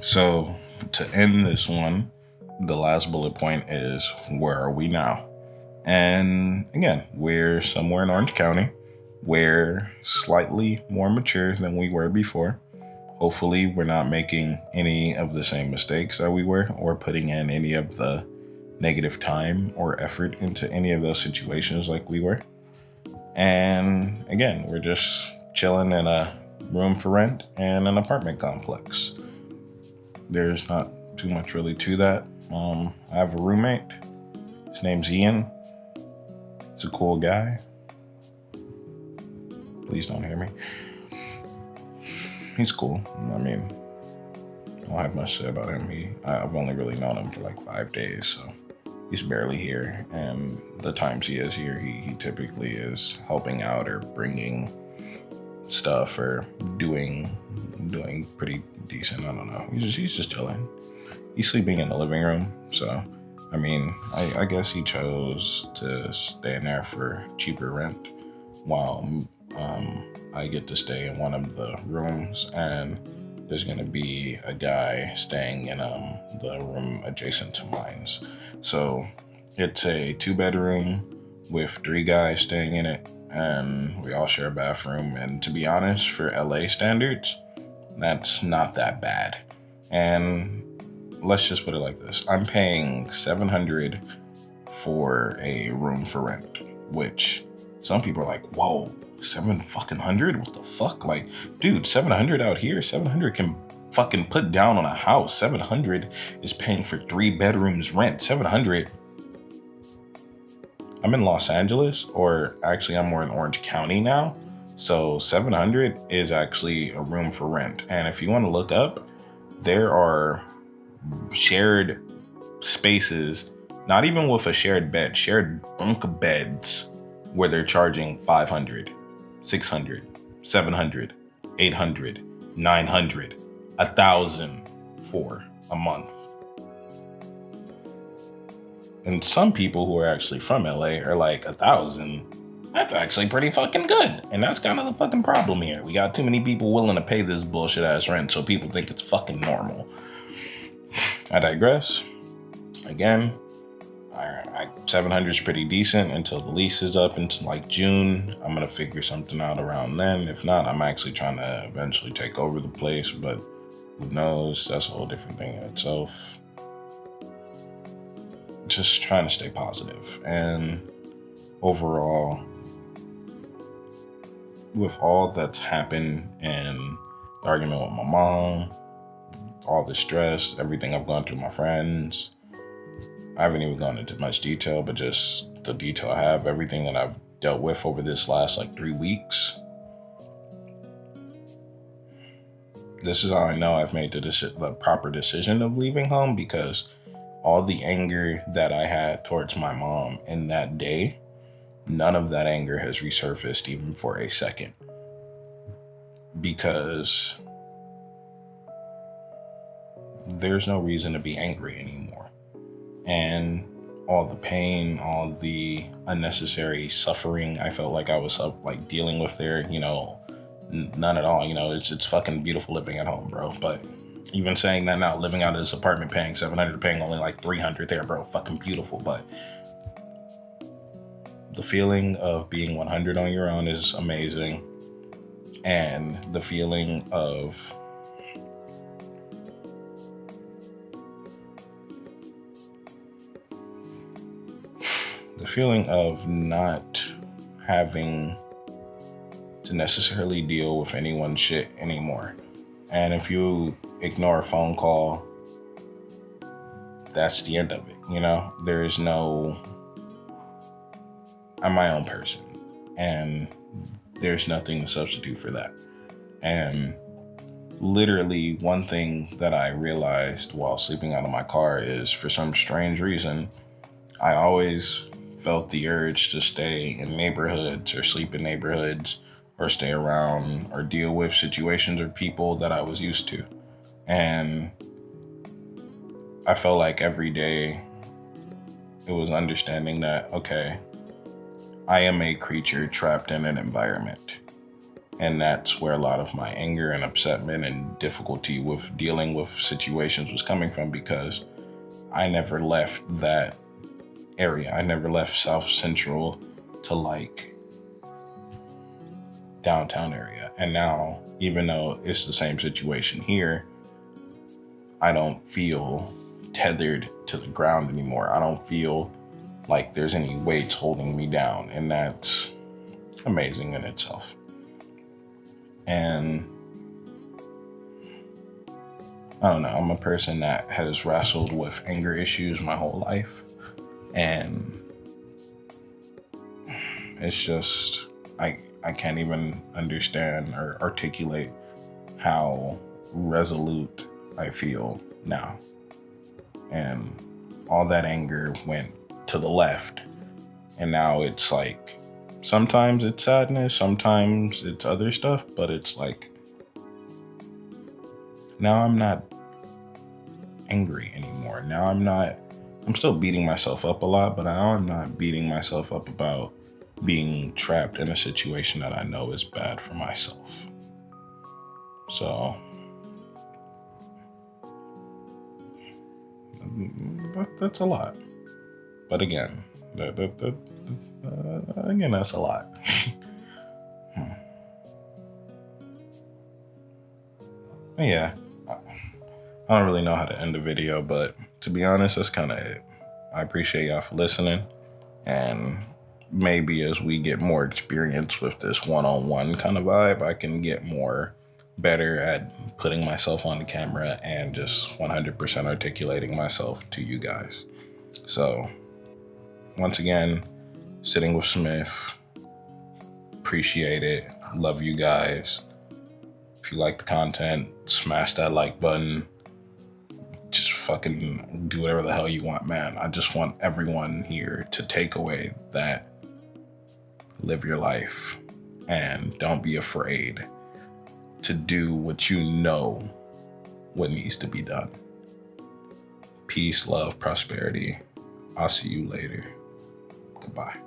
So to end this one, the last bullet point is, where are we now? And again, we're somewhere in Orange County. We're slightly more mature than we were before. Hopefully, we're not making any of the same mistakes that we were, or putting in any of the negative time or effort into any of those situations like we were. And again, we're just chilling in a room for rent and an apartment complex. There's not too much really to that. I have a roommate. His name's Ian. He's a cool guy. Please don't hear me. He's cool. I mean, I don't have much to say about him. I've only really known him for like 5 days, so he's barely here. And the times he is here, he typically is helping out or bringing stuff or doing pretty decent. I don't know. He's just chilling. He's sleeping in the living room, so I mean, I guess he chose to stay in there for cheaper rent, while I get to stay in one of the rooms, and there's gonna be a guy staying in the room adjacent to mine's. So it's a 2-bedroom with 3 guys staying in it, and we all share a bathroom. And to be honest, for LA standards, that's not that bad. And let's just put it like this: I'm paying $700 for a room for rent, which some people are like, "Whoa, $700? What the fuck?" Like, dude, $700 out here, $700 can fucking put down on a house. $700 is paying for 3 bedrooms rent. $700. I'm in Los Angeles, or actually, I'm more in Orange County now. So $700 is actually a room for rent. And if you want to look up, there are shared spaces, not even with a shared bed, shared bunk beds, where they're charging $500, $600, $700, $800, $900, $1,000 for a month. And some people who are actually from LA are like, $1,000? That's actually pretty fucking good. And that's kind of the fucking problem here. We got too many people willing to pay this bullshit ass rent, so people think it's fucking normal. I digress. Again, 700 is pretty decent until the lease is up into like June. I'm gonna figure something out around then. If not, I'm actually trying to eventually take over the place, but who knows? That's a whole different thing in itself. Just trying to stay positive. And overall, with all that's happened, and the argument with my mom, all the stress, everything I've gone through with my friends, I haven't even gone into much detail, but just the detail I have, everything that I've dealt with over this last like 3 weeks. This is how I know I've made the proper decision of leaving home, because all the anger that I had towards my mom in that day, none of that anger has resurfaced even for a second. Because there's no reason to be angry anymore. And all the pain, all the unnecessary suffering I felt like I was like dealing with there, none at all. It's fucking beautiful living at home, bro. But even saying that now, living out of this apartment, paying $700, paying only like $300 there, bro, fucking beautiful. But the feeling of being 100 on your own is amazing. And the feeling of not having to necessarily deal with anyone's shit anymore. And if you ignore a phone call, that's the end of it. There is no, I'm my own person, and there's nothing to substitute for that. And literally one thing that I realized while sleeping out of my car is, for some strange reason, I always felt the urge to stay in neighborhoods or sleep in neighborhoods or stay around or deal with situations or people that I was used to. And I felt like every day it was understanding that, okay, I am a creature trapped in an environment. And that's where a lot of my anger and upsetment and difficulty with dealing with situations was coming from, because I never left that area. I never left South Central to like downtown area. And now, even though it's the same situation here, I don't feel tethered to the ground anymore. I don't feel like there's any weights holding me down. And that's amazing in itself. And I don't know, I'm a person that has wrestled with anger issues my whole life. And it's just, I can't even understand or articulate how resolute I feel now. And all that anger went to the left. And now it's like, sometimes it's sadness, sometimes it's other stuff, but it's like, now I'm not angry anymore. Now I'm still beating myself up a lot, but now I'm not beating myself up about being trapped in a situation that I know is bad for myself. So that's a lot. But again, that's a lot. Yeah, I don't really know how to end the video, but to be honest, that's kind of it. I appreciate y'all for listening, and maybe as we get more experience with this one-on-one kind of vibe, I can get more better at putting myself on the camera and just 100% articulating myself to you guys. So once again, Sitting with Smith, appreciate it. Love you guys. If you like the content, smash that like button. Just fucking do whatever the hell you want, man. I just want everyone here to take away that live your life and don't be afraid to do what you know what needs to be done. Peace, love, prosperity. I'll see you later. Goodbye.